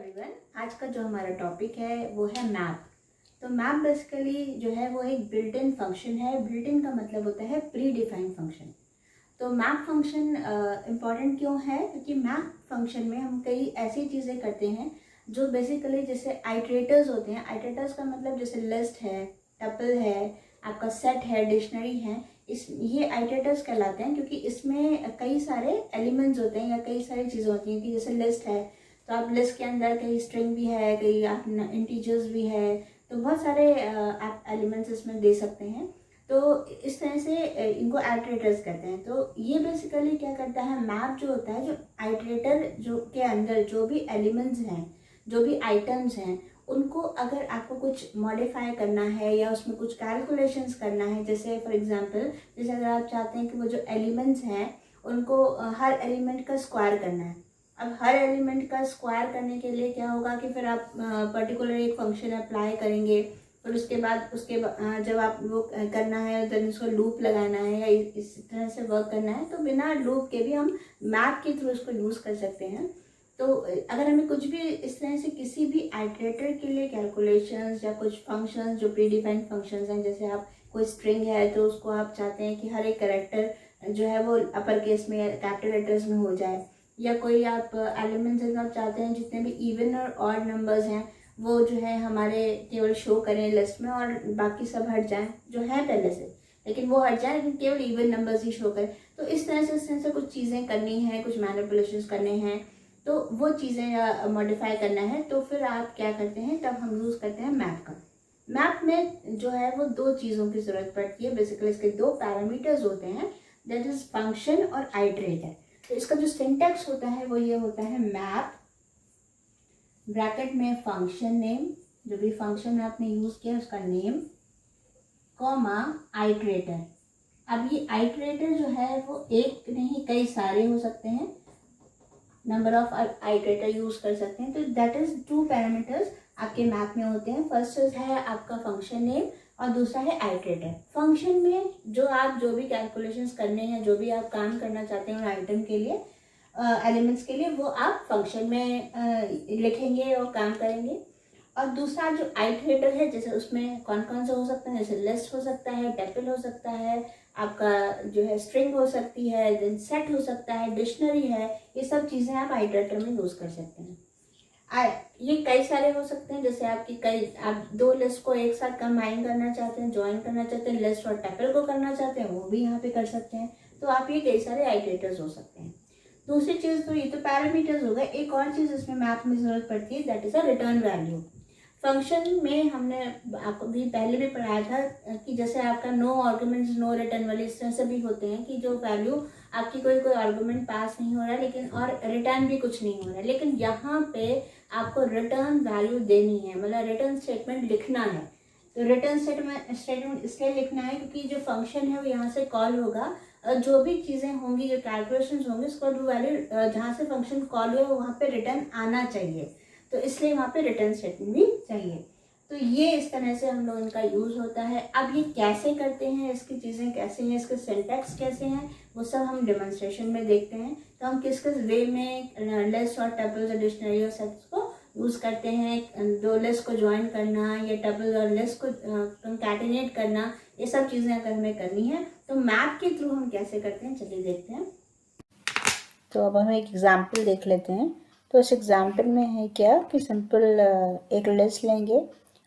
Everyone, आज का जो हमारा टॉपिक है वो है मैप। तो मैप बेसिकली जो है वो एक बिल्ट इन फंक्शन है। बिल्ट इन का मतलब होता है प्री डिफाइंड फंक्शन। तो मैप फंक्शन इम्पॉर्टेंट क्यों है? क्योंकि मैप फंक्शन में हम कई ऐसी चीज़ें करते हैं जो बेसिकली जैसे आइटरेटर्स होते हैं। आइटरेटर्स का मतलब जैसे लिस्ट है, टपल है, आपका सेट है, डिक्शनरी है, ये आइटरेटर्स कहलाते हैं क्योंकि इसमें कई सारे एलिमेंट्स होते हैं या कई सारी चीज़ें होती हैं। कि जैसे लिस्ट है तो आप लिस्ट के अंदर कई स्ट्रिंग भी है, कई आप इंटीजर्स भी है, तो बहुत सारे आप एलिमेंट्स इसमें दे सकते हैं। तो इस तरह से इनको आइटरेटर्स कहते हैं। तो ये बेसिकली क्या करता है, मैप जो होता है, जो आइटरेटर जो के अंदर जो भी एलिमेंट्स हैं, जो भी आइटम्स हैं, उनको अगर आपको कुछ मॉडिफाई करना है या उसमें कुछ कैलकुलेशंस करना है, जैसे फॉर एग्जांपल जैसे अगर आप चाहते हैं कि वो जो एलिमेंट्स हैं उनको हर एलिमेंट का स्क्वायर करना है। अब हर एलिमेंट का स्क्वायर करने के लिए क्या होगा कि फिर आप पर्टिकुलर एक फंक्शन अप्लाई करेंगे, और उसके बाद जब आप वो करना है देन उसको लूप लगाना है या इस तरह से वर्क करना है, तो बिना लूप के भी हम मैप के थ्रू उसको यूज़ कर सकते हैं। तो अगर हमें कुछ भी इस तरह से किसी भी आइटरेटर के लिए कैलकुलेशंस या कुछ फंक्शंस जो प्री डिफाइंड फंक्शंस हैं, जैसे आप कोई स्ट्रिंग है तो उसको आप चाहते हैं कि हर एक कैरेक्टर जो है वो अपर केस में या कैपिटल लेटर्स में हो जाए, या कोई आप एलिमेंट्स आप चाहते हैं जितने भी इवन और ऑड नंबर्स हैं वो जो है हमारे केवल शो करें लिस्ट में और बाकी सब हट जाएं जो है पहले से, लेकिन वो हट जाए लेकिन केवल इवन नंबर्स ही शो करें। तो इस तरह से कुछ चीज़ें करनी है, कुछ मैनिपुलेशंस करने हैं, तो वो चीज़ें मॉडिफाई करना है, तो फिर आप क्या करते हैं, तब हम यूज़ करते हैं मैप का। मैप में जो है वो दो चीज़ों की ज़रूरत पड़ती है। बेसिकली इसके दो पैरामीटर्स होते हैं, दैट इज फंक्शन और आइटरेटर। तो इसका जो सिंटैक्स होता है वो ये होता है, मैप ब्रैकेट में फंक्शन नेम, जो भी फंक्शन आपने यूज़ किया उसका नेम, कॉमा आइटरेटर। अब ये आइटरेटर जो है वो एक नहीं कई सारे हो सकते हैं, नंबर ऑफ आइटरेटर यूज कर सकते हैं। तो दैट इज टू पैरामीटर्स आपके मैप में होते हैं। फर्स्ट है आपका फंक्शन नेम और दूसरा है आइटरेटर। फंक्शन में जो भी कैलकुलेशंस करने हैं, जो भी आप काम करना चाहते हैं आइटम के लिए, एलिमेंट्स के लिए, वो आप फंक्शन में लिखेंगे और काम करेंगे। और दूसरा जो आइटरेटर है, जैसे उसमें कौन कौन से हो सकते हैं, जैसे लिस्ट हो सकता है, टेबल हो सकता है, आपका जो है स्ट्रिंग हो सकती है, देन सेट हो सकता है, डिक्शनरी है, ये सब चीज़ें आप आइटरेटर में यूज़ कर सकते हैं। ये कई सारे हो सकते हैं, जैसे आप दो लिस्ट को एक साथ कंबाइन करना चाहते हैं, ज्वाइन करना चाहते हैं, लिस्ट और टेबल को करना चाहते हैं, वो भी यहाँ पे कर सकते हैं। तो आप ये कई सारे आइटरेटर्स हो सकते हैं। दूसरी चीज़ तो ये तो पैरामीटर्स हो गए। एक और चीज़ इसमें मैप में जरूरत पड़ती है, that is a return value. Function में हमने आपको भी पहले भी पढ़ाया था कि जैसे आपका नो आर्गुमेंट्स नो रिटर्न वाले इस तरह से भी होते हैं कि जो वैल्यू आपकी कोई आर्गुमेंट पास नहीं हो रहा है, लेकिन और रिटर्न भी कुछ नहीं हो रहा है, लेकिन यहाँ पे आपको रिटर्न वैल्यू देनी है, मतलब रिटर्न स्टेटमेंट लिखना है। तो रिटर्न स्टेटमेंट इसलिए लिखना है क्योंकि जो फंक्शन है वो यहाँ से कॉल होगा, जो भी चीज़ें होंगी, जो कैलकुलेशन होंगे, उसका जो वैल्यू जहाँ से फंक्शन कॉल हुआ वहाँ पे रिटर्न आना चाहिए। तो इसलिए वहाँ पे रिटर्न स्टेटमेंट भी चाहिए। तो ये इस तरह से हम लोग इनका यूज़ होता है। अब ये कैसे करते हैं, इसकी चीज़ें कैसे हैं, इसके सिंटैक्स कैसे हैं, वो सब हम डेमोन्स्ट्रेशन में देखते हैं। तो हम किस किस वे में लिस्ट और टेबल्स और डिक्शनरी और सेट्स को यूज़ करते हैं। दो लिस्ट को ज्वाइन करना या टेबल और लिस्ट को कंकैटिनेट करना, ये सब चीज़ें अगर हमें करनी है तो मैप के थ्रू हम कैसे करते हैं, चलिए देखते हैं। तो अब हम एक एग्जाम्पल देख लेते हैं। तो इस एग्जाम्पल में है क्या कि सिंपल एक लिस्ट लेंगे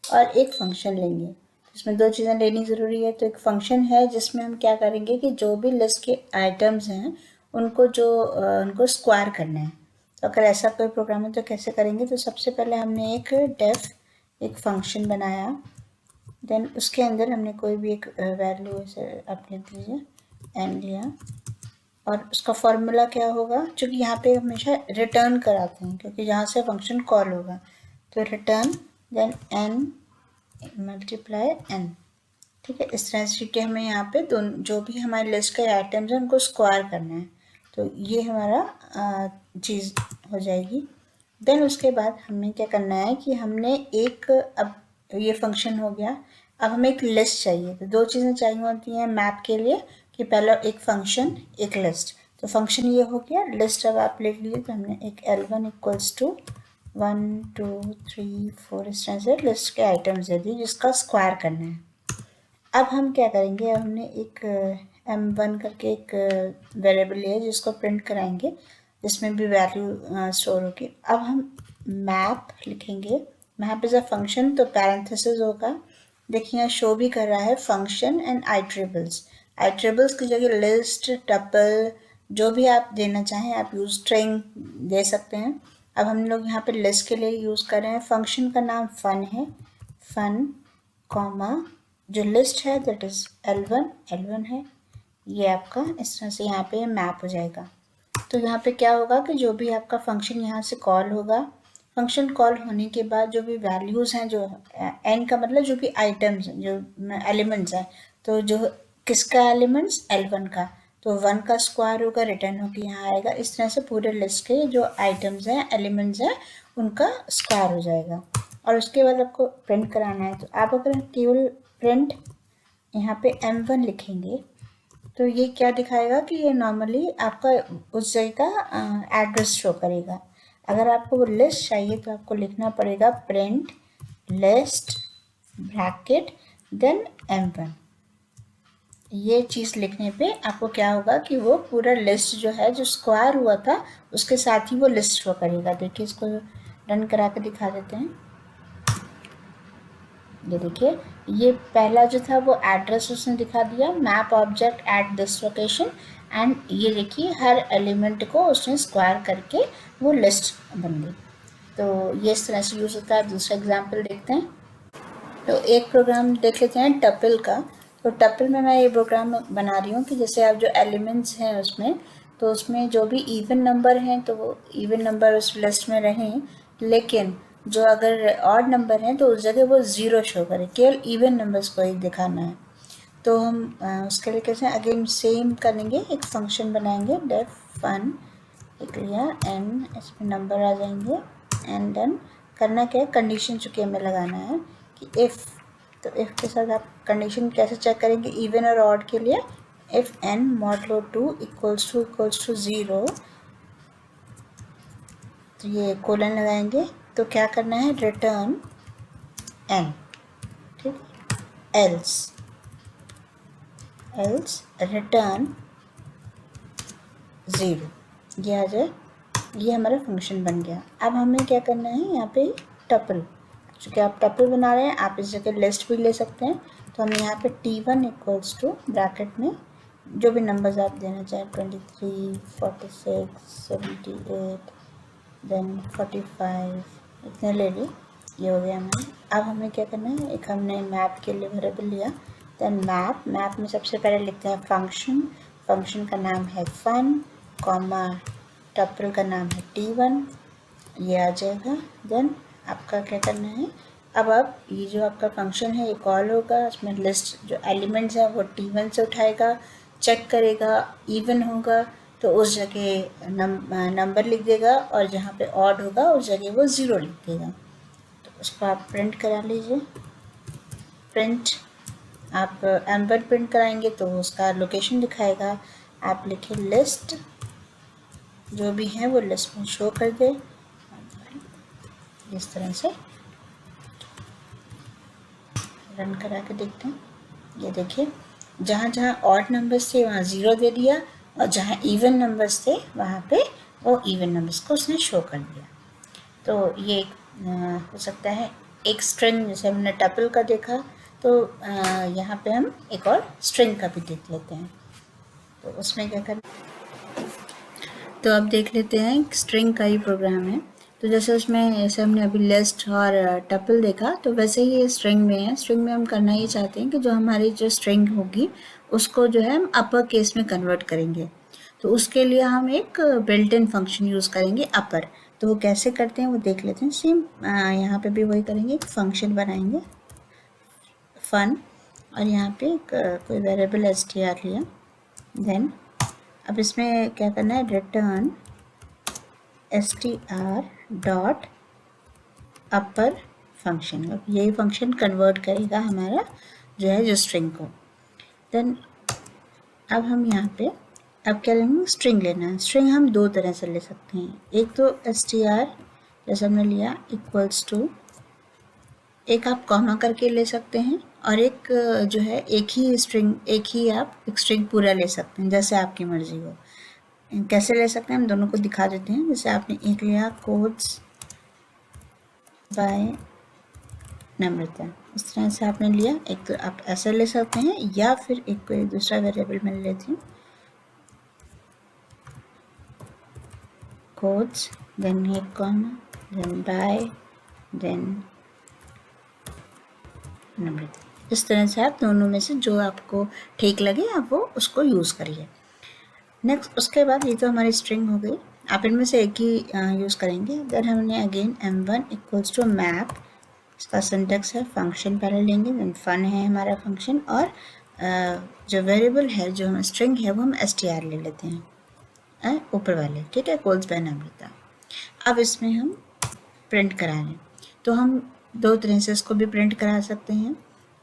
और एक फंक्शन लेंगे। इसमें दो चीज़ें लेनी ज़रूरी है। तो एक फंक्शन है जिसमें हम क्या करेंगे कि जो भी लिस्ट के आइटम्स हैं उनको स्क्वायर करना है। तो अगर ऐसा कोई प्रोग्राम है तो कैसे करेंगे? तो सबसे पहले हमने एक फंक्शन बनाया, देन उसके अंदर हमने कोई भी एक वैल्यू ऐसे आप लिख दीजिए एन लिया, और उसका फॉर्मूला क्या होगा, चूँकि यहाँ पे हमेशा रिटर्न कराते हैं क्योंकि यहाँ से फंक्शन कॉल होगा। तो return then n multiply n, ठीक है। इस तरह से कि हमें यहाँ पे दोनों जो भी हमारी लिस्ट के आइटम्स हैं उनको स्क्वायर करना है। तो ये हमारा चीज़ हो जाएगी। देन उसके बाद हमें क्या करना है कि अब ये फंक्शन हो गया। अब हमें एक लिस्ट चाहिए। तो दो चीज़ें चाहिए होती हैं मैप के लिए कि पहला एक फंक्शन एक लिस्ट। तो फंक्शन ये हो गया, लिस्ट अब आप लिख लीजिए। तो हमने एक L1 इक्वल्स टू 1 2 3 4 इस तरह से लिस्ट के आइटम्स दे दिए जिसका स्क्वायर करना है। अब हम क्या करेंगे, अब हमने एक m1 करके एक वेरिएबल लिया जिसको प्रिंट कराएंगे, जिसमें भी वैल्यू स्टोर होगी। अब हम मैप लिखेंगे, मैप इज़ अ फंक्शन, तो पैरेंथेसिस होगा। देखिए यहाँ शो भी कर रहा है फंक्शन एंड आइट्रेबल्स। आइट्रेबल्स की जगह लिस्ट, टपल, जो भी आप देना चाहें आप यूज स्ट्रिंग दे सकते हैं। अब हम लोग यहाँ पे लिस्ट के लिए यूज़ कर रहे हैं। फंक्शन का नाम फन है, फन कॉमा जो लिस्ट है दैट इज L1 है। ये आपका इस तरह से यहाँ पे मैप हो जाएगा। तो यहाँ पे क्या होगा कि जो भी आपका फंक्शन यहाँ से कॉल होगा, फंक्शन कॉल होने के बाद जो भी वैल्यूज़ हैं, जो n का मतलब जो भी आइटम्स जो एलिमेंट्स हैं, तो जो किसका एलिमेंट्स L1 का, तो 1 का स्क्वायर होगा, रिटर्न होकर यहाँ आएगा। इस तरह से पूरे लिस्ट के जो आइटम्स हैं, एलिमेंट्स हैं, उनका स्क्वायर हो जाएगा। और उसके बाद आपको प्रिंट कराना है, तो आप अगर केवल प्रिंट यहाँ पे m1 लिखेंगे तो ये क्या दिखाएगा कि ये नॉर्मली आपका उस जगह का एड्रेस शो करेगा। अगर आपको वो लिस्ट चाहिए तो आपको लिखना पड़ेगा print list bracket then m1। ये चीज़ लिखने पे आपको क्या होगा कि वो पूरा लिस्ट जो है, जो स्क्वायर हुआ था उसके साथ ही वो लिस्ट शो करेगा। देखिए इसको रन करा के दिखा देते हैं। ये देखिए ये पहला जो था वो एड्रेस उसने दिखा दिया, map object at this location, and ये देखिए हर एलिमेंट को उसने स्क्वायर करके वो लिस्ट बन गई। तो ये इस तरह से यूज़ होता है। दूसरा एग्जांपल देखते हैं। तो एक प्रोग्राम देख लेते हैं टपल का। तो टपल में मैं ये प्रोग्राम बना रही हूँ कि जैसे आप जो एलिमेंट्स हैं उसमें, तो उसमें जो भी इवन नंबर हैं तो वो इवन नंबर उस लिस्ट में रहें, लेकिन जो अगर ऑड नंबर हैं तो उस जगह वो ज़ीरो शो करे, केवल इवन नंबर्स को ही दिखाना है। तो हम उसके लिए कैसे अगेन सेम करेंगे, एक फंक्शन बनाएंगे डेफ फन, एक लिया एन, इसमें नंबर आ जाएंगे, एंड देन करना क्या है, कंडीशन चूँकि हमें लगाना है कि इफ़, तो इफ़ के साथ आप कंडीशन कैसे चेक करेंगे इवन और ऑड के लिए, if n modulo 2 equals to 0, तो ये कोलन लगाएंगे। तो क्या करना है, रिटर्न n, ठीक, एल्स रिटर्न 0, ये आ जाए। ये हमारा फंक्शन बन गया। अब हमें क्या करना है, यहाँ पे टपल, चूँकि आप टपल बना रहे हैं आप इस जगह लिस्ट भी ले सकते हैं। तो हम यहाँ पे t1 इक्वल्स टू ब्रैकेट में जो भी नंबर्स आप देना चाहें, 23 46 78 देन 45 इतने ले लिए, ये हो गया हमारा। अब हमें क्या करना है, एक हमने मैप के लिए वेरिएबल लिया, देन मैप में सबसे पहले लिखते हैं फंक्शन का नाम है फन कॉमा टपल का नाम है t1, ये आ जाएगा। देन आपका क्या करना है, अब आप ये जो आपका फंक्शन है ये कॉल होगा, उसमें लिस्ट जो एलिमेंट्स हैं वो t1 से उठाएगा, चेक करेगा, इवन होगा तो उस जगह नंबर लिख देगा, और जहाँ पे ऑड होगा उस जगह वो 0 लिख देगा। तो उसको आप प्रिंट करा लीजिए। प्रिंट आप m1 प्रिंट कराएंगे तो उसका लोकेशन दिखाएगा। आप लिखिए लिस्ट, जो भी है वो लिस्ट में शो कर दे, इस तरह से रन करा के देखते हैं। ये देखिए जहाँ जहाँ ऑड नंबर्स थे वहाँ 0 दे दिया, और जहाँ इवन नंबर्स थे वहाँ पे वो इवन नंबर्स को उसने शो कर दिया। तो ये हो सकता है एक स्ट्रिंग, जैसे हमने टपल का देखा, तो यहाँ पे हम एक और स्ट्रिंग का भी देख लेते हैं। तो उसमें क्या करना, तो अब देख लेते हैं स्ट्रिंग का ही प्रोग्राम है। तो जैसे उसमें, जैसे हमने अभी लिस्ट और टपल देखा, तो वैसे ही ये स्ट्रिंग में है। स्ट्रिंग में हम करना ये चाहते हैं कि जो हमारी जो स्ट्रिंग होगी उसको जो है हम अपर केस में कन्वर्ट करेंगे। तो उसके लिए हम एक बिल्ट इन फंक्शन यूज़ करेंगे अपर। तो वो कैसे करते हैं वो देख लेते हैं। सेम यहाँ पे भी वही करेंगे, एक फंक्शन बनाएंगे फन, और यहाँ पे एक कोई वेरिएबल str लिया। देन अब इसमें क्या करना है, रिटर्न str डॉट अपर फंक्शन। अब यही फंक्शन कन्वर्ट करेगा हमारा जो है जो स्ट्रिंग को। देन अब हम यहाँ पे अब क्या लेंगे, स्ट्रिंग लेना है। स्ट्रिंग हम दो तरह से ले सकते हैं, एक तो str जैसे हमने लिया इक्वल्स टू, एक आप कॉमा करके ले सकते हैं और एक जो है एक ही आप एक स्ट्रिंग पूरा ले सकते हैं, जैसे आपकी मर्जी हो। कैसे ले सकते हैं हम दोनों को दिखा देते हैं। जैसे आपने एक लिया कोड्स बाय नम्रता, इस तरह से आपने लिया। एक तो आप ऐसा ले सकते हैं या फिर एक कोई दूसरा वेरिएबल मैं लेती हूँ, कोड्स देन एक कॉमा देन बाय देन नम्रता। इस तरह से आप दोनों में से जो आपको ठीक लगे आप वो उसको यूज़ करिए। नेक्स्ट उसके बाद ये तो हमारी स्ट्रिंग हो गई, आप इनमें से एक ही यूज़ करेंगे। देन हमने again m1 equals to map, इसका सिंटेक्स है फंक्शन पहले लेंगे, देन फन है हमारा फंक्शन, और जो वेरिएबल है जो हम स्ट्रिंग है वो हम str ले लेते हैं ऊपर वाले, ठीक है, कोल्स बाय नम्रता। अब इसमें हम प्रिंट करा रहे हैं, तो हम दो तरह से इसको भी प्रिंट करा सकते हैं।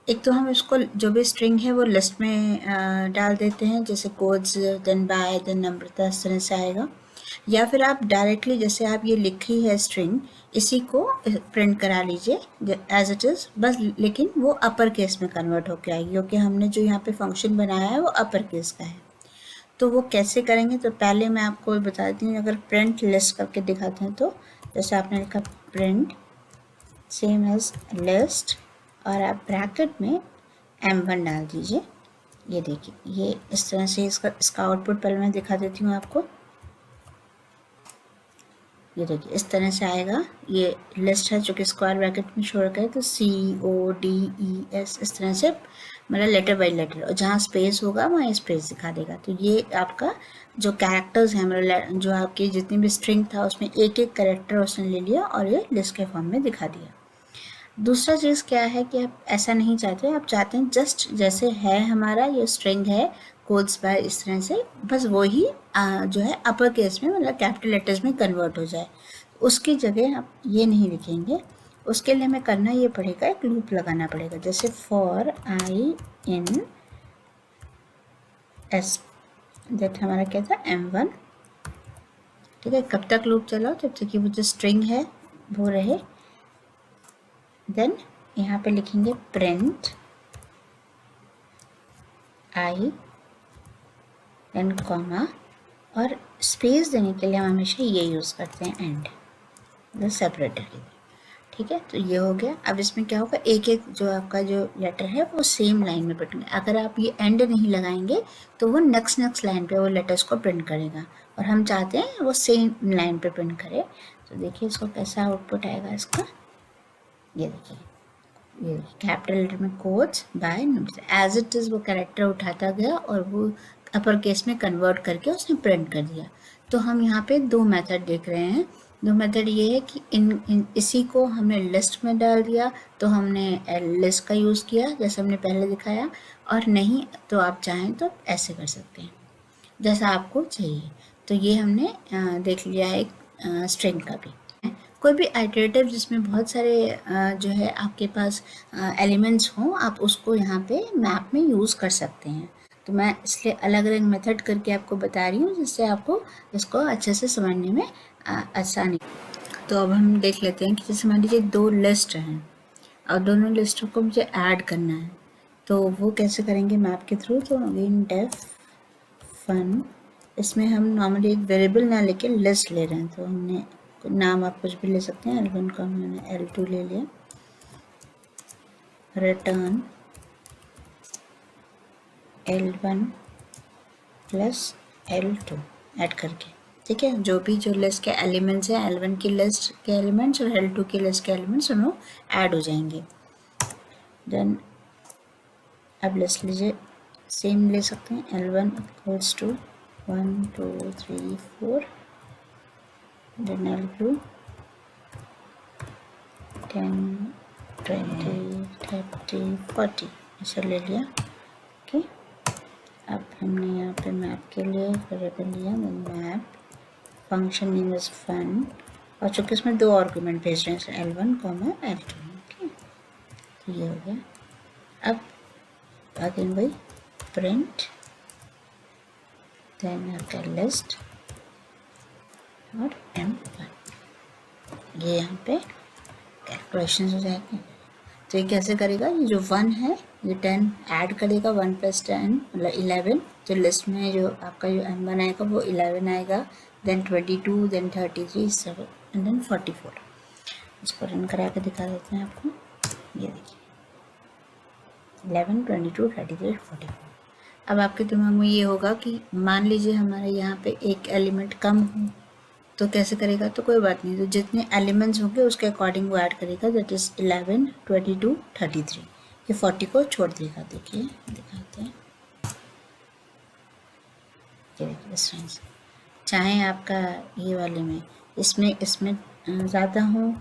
एक तो हम इसको जो भी स्ट्रिंग है वो लिस्ट में डाल देते हैं, जैसे कोड्स देन बाय देन नम्रता, इस तरह से आएगा। या फिर आप डायरेक्टली जैसे आप ये लिखी है स्ट्रिंग, इसी को प्रिंट करा लीजिए एज इट इज़ बस, लेकिन वो अपर केस में कन्वर्ट होकर आएगी, क्योंकि हमने जो यहाँ पे फंक्शन बनाया है वो अपर केस का है। तो वो कैसे करेंगे, तो पहले मैं आपको बता देती हूँ। अगर प्रिंट लिस्ट करके दिखाते हैं तो जैसे आपने लिखा प्रिंट सेम एज लिस्ट और आप ब्रैकेट में m1 डाल दीजिए। ये देखिए, ये इस तरह से इसका आउटपुट पहले मैं दिखा देती हूँ आपको। ये देखिए इस तरह से आएगा। ये लिस्ट है जो कि स्क्वायर ब्रैकेट में शो रखा है, तो CODES इस तरह से, मतलब लेटर बाय लेटर, और जहाँ स्पेस होगा वहाँ स्पेस दिखा देगा। तो ये आपका जो कैरेक्टर्स हैं, मतलब जो आपकी जितनी भी स्ट्रिंग था उसमें एक एक कैरेक्टर उसने ले लिया और ये लिस्ट के फॉर्म में दिखा दिया। दूसरा चीज़ क्या है कि आप ऐसा नहीं चाहते, आप चाहते हैं जस्ट जैसे है हमारा ये स्ट्रिंग है कोड्स बाय, इस तरह से बस वही जो है अपर केस में, मतलब कैपिटल लेटर्स में कन्वर्ट हो जाए। उसकी जगह आप ये नहीं लिखेंगे, उसके लिए हमें करना ये पड़ेगा, एक लूप लगाना पड़ेगा। जैसे for I in S, that हमारा क्या था m1, ठीक है। कब तक लूप चलाओ, जब तक कि वो जो स्ट्रिंग है वो रहे। देन यहाँ पे लिखेंगे प्रिंट आई देन कॉमा, और स्पेस देने के लिए हम हमेशा ये यूज़ करते हैं एंड, सेपरेटर के लिए, ठीक है। तो ये हो गया। अब इसमें क्या होगा, एक एक जो आपका जो लेटर है वो सेम लाइन में प्रिंट, अगर आप ये एंड नहीं लगाएंगे तो वो नेक्स्ट लाइन पे वो लेटर्स को प्रिंट करेगा, और हम चाहते हैं वो सेम लाइन पे प्रिंट करे। तो देखिए इसको कैसा आउटपुट आएगा इसका, ये देखिए, ये कैपिटल लेटर में codes by as it is वो कैरेक्टर उठाता गया और वो अपर केस में कन्वर्ट करके उसने प्रिंट कर दिया। तो हम यहाँ पे दो मेथड देख रहे हैं। दो मेथड ये है कि इसी को हमने लिस्ट में डाल दिया तो हमने लिस्ट का यूज़ किया जैसे हमने पहले दिखाया, और नहीं तो आप चाहें तो ऐसे कर सकते हैं जैसा आपको चाहिए। तो ये हमने देख लिया है एक स्ट्रिंग का भी। कोई भी आइटरेटिव जिसमें बहुत सारे जो है आपके पास एलिमेंट्स हों, आप उसको यहाँ पे मैप में यूज़ कर सकते हैं। तो मैं इसलिए अलग अलग मेथड करके आपको बता रही हूँ जिससे आपको इसको अच्छे से समझने में आसानी। तो अब हम देख लेते हैं कि जैसे मान लीजिए दो लिस्ट हैं और दोनों लिस्टों को मुझे ऐड करना है, तो वो कैसे करेंगे मैप के थ्रू। तो अगेन डेफ फन, इसमें हम नॉर्मली एक वेरिएबल ना लेके लिस्ट ले रहे हैं, तो हमने नाम आप कुछ भी ले सकते हैं। L1 का मैंने L2 ले लिया। Return L1 plus L2 add करके, ठीक है। जो भी जो लिस्ट के एलिमेंट्स हैं, L1 की लिस्ट के एलिमेंट्स और L2 की लिस्ट के एलिमेंट्स दोनों ऐड हो जाएंगे। देन अब लिस्ट लीजिए, सेम ले सकते हैं। L1 equals to 1 2 3 4, then L2 10 20 30 40 ऐसा ले लिया, ओके। अब हमने यहाँ पे मैप के लिए वेरिएबल लिया, map function name is fun, और चूँकि इसमें दो आर्गुमेंट भेज रहे हैं L1 कॉमा L2, ओके। तो ये हो गया। अब अगेन वही प्रिंट देन आपका लिस्ट और M1, ये यहाँ पे कैलकुलेशन हो जाएगी। तो ये कैसे करेगा, ये जो 1 है ये 10 ऐड करेगा, 1 + 10 मतलब 11। तो लिस्ट में जो आपका जो M1 आएगा वो 11 आएगा, देन 22, देन 33, 7 एंड देन 44। इसको रन करा के दिखा देते हैं आपको। ये देखिए 11, 22, 33, 44। अब आपके दिमाग में ये होगा कि मान लीजिए हमारे यहाँ पे एक एलिमेंट कम हो तो कैसे करेगा, तो कोई बात नहीं, तो जितने एलिमेंट्स होंगे उसके अकॉर्डिंग वो ऐड करेगा, दैट इज़ 11, 22, 33। ये 40 को छोड़ देगा। देखिए दिखाते हैं, ये देखिए इस तरह से। चाहे आपका ये वाले में इसमें ज़्यादा हो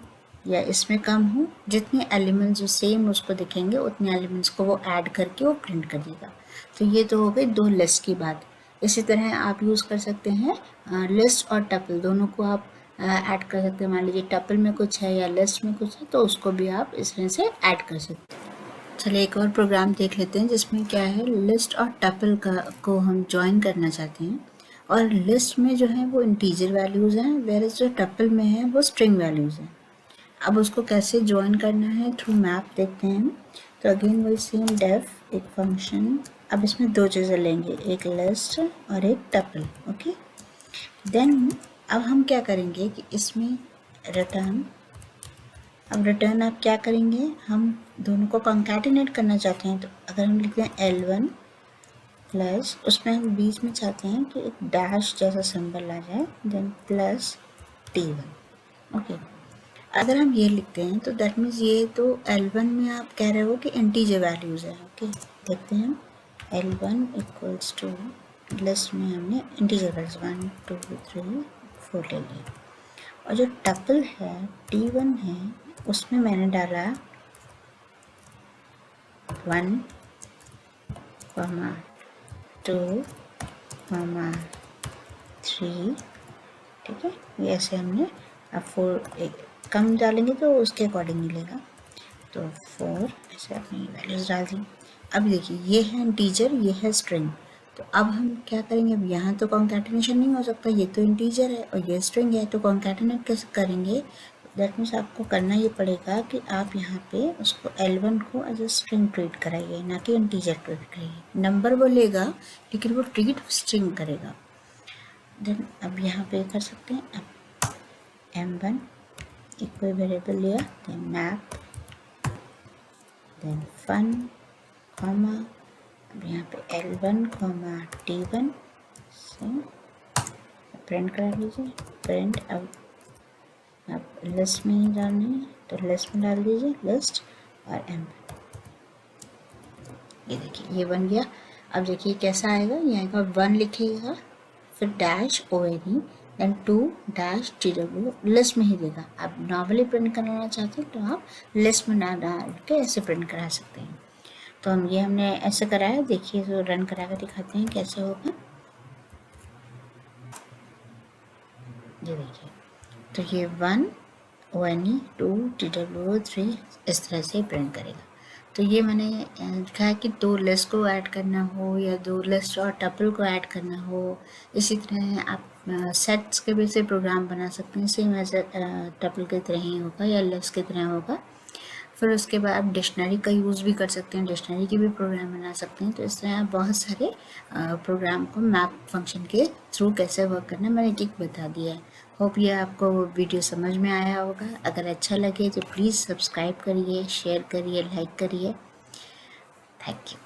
या इसमें कम हो, जितने एलिमेंट्स जो सेम उसको दिखेंगे उतने एलिमेंट्स को वो ऐड करके वो प्रिंट कर देगा। तो ये तो हो गई दो लिस्ट की बात। इसी तरह आप यूज़ कर सकते हैं लिस्ट और टपल, दोनों को आप ऐड कर सकते हैं। मान लीजिए टपल में कुछ है या लिस्ट में कुछ है तो उसको भी आप इस तरह से ऐड कर सकते हैं। चलिए एक और प्रोग्राम देख लेते हैं जिसमें क्या है, लिस्ट और टपल को हम ज्वाइन करना चाहते हैं। और लिस्ट में जो है वो इंटीजर वैल्यूज़ हैं, वेयर जो टपल में है वो स्ट्रिंग वैल्यूज़ हैं। अब उसको कैसे ज्वाइन करना है, थ्रू मैप देखते हैं। तो अगेन वही सेम डेफ एक फंक्शन। अब इसमें दो चीज़ें लेंगे, एक लिस्ट और एक टपल। ओके, देन अब हम क्या करेंगे कि इसमें रिटर्न, अब रिटर्न आप क्या करेंगे, हम दोनों को कंकैटिनेट करना चाहते हैं। तो अगर हम लिखते हैं L1 प्लस, उसमें हम बीच में चाहते हैं कि एक डैश जैसा सिंबल आ जाए, देन प्लस T1। ओके, अगर हम ये लिखते हैं तो दैट मीन्स ये तो L1 में आप कह रहे हो कि इंटीजर वैल्यूज़ है। ओके, देखते हैं L1 इक्वल्स टू, लिस्ट में हमने इंटीजर वैल्यूज 1, 2, 3, 4 ले लिए। और जो टपल है T1 है उसमें मैंने डाला 1, 2, 3। ठीक है, ये ऐसे हमने, अब 4 कम डालेंगे तो उसके अकॉर्डिंग मिलेगा। तो 4 ऐसे अपनी वैल्यूज़ डाल दी। अब देखिए ये है इंटीजर, ये है स्ट्रिंग। तो अब हम क्या करेंगे, अब यहाँ तो कॉन्कैटिनेशन नहीं हो सकता, ये तो इंटीजर है और ये स्ट्रिंग है, तो कॉन्कैटिनेट कैसे करेंगे। दैट मीन्स आपको करना ये पड़ेगा कि आप यहाँ पे उसको L1 को एज ए स्ट्रिंग ट्रीट कराइए, ना कि इंटीजर ट्रीट कराइए। नंबर वो लेगा लेकिन वो ट्रीट स्ट्रिंग करेगा। देन अब यहाँ पे कर सकते हैं, अब M1 एक कोई वेरिएबल लिया, then map, then fun comma, अब यहाँ पे L1 कॉमा T1 से प्रिंट करा लीजिए। प्रिंट अब आप लिस्ट में ही डालनी है तो लिस्ट में डाल दीजिए, लिस्ट और M। ये देखिए ये बन गया। अब देखिए कैसा आएगा, ये आएगा 1 लिखिएगा, फिर dash ONE, then 2 dash TW, list में ही देगा। आप नॉर्मली प्रिंट कराना चाहते हैं तो आप लिस्ट में ना डाल के ऐसे प्रिंट करा सकते हैं। तो हमने ऐसे कराया, देखिए तो रन करा कर दिखाते हैं कैसे होगा। ये देखिए, तो ये 1 ONE, 2 TW, 3 इस तरह से प्रिंट करेगा। तो ये मैंने दिखाया है कि दो लिस्ट को ऐड करना हो या दो लिस्ट और टपल को ऐड करना हो, इसी तरह आप सेट्स के भी से प्रोग्राम बना सकते हैं, सेम ऐसे टपल की तरह ही होगा या लिस्ट की तरह होगा। फिर उसके बाद आप डिक्शनरी का यूज़ भी कर सकते हैं, डिक्शनरी की भी प्रोग्राम बना सकते हैं। तो इस तरह आप बहुत सारे प्रोग्राम को मैप फंक्शन के थ्रू कैसे वर्क करना मैंने एक बता दिया है। होप ये आपको वीडियो समझ में आया होगा। अगर अच्छा लगे तो प्लीज़ सब्सक्राइब करिए, शेयर करिए, लाइक करिए। Thank you.